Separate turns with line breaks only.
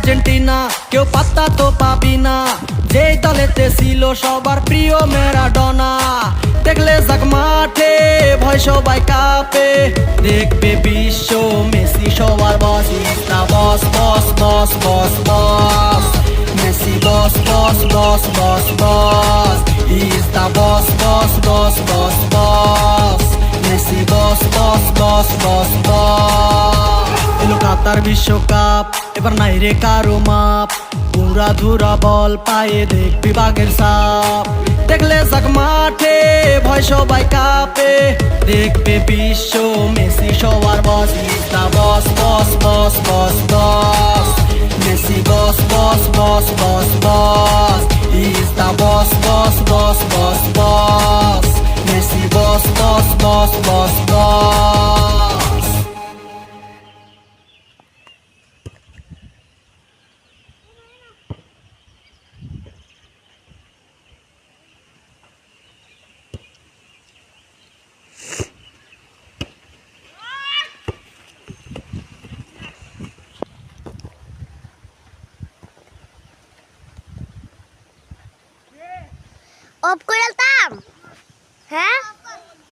Argentina কেউ পাত্তা তো পাবি না, যেই দলেতে ছিল সবার প্রিয় ম্যারাডোনা। দেখলে যাক মাঠে ভয় সবাই কাঁপে, দেখবে বিশ্ব মেসি সবার boss. Is the boss boss boss boss boss, Messi boss boss boss boss boss. Is the boss boss boss boss boss, Messi boss boss boss boss boss. এলো কাতার বিশ্বকাপ, এবার নাই রে কারো মাপ, পুরা ধুরা বল পায়ে দেখবি বাঘের সাপ। দেখলে যাক মাঠে ভয় সবাই কাঁপে, দেখবে বিশ্ব মেসি সবার boss. Is the boss boss boss boss boss, Messi boss boss boss boss boss. Is the boss boss boss boss boss, Messi boss boss boss boss boss.
Off করে দিতাম। হ্যাঁ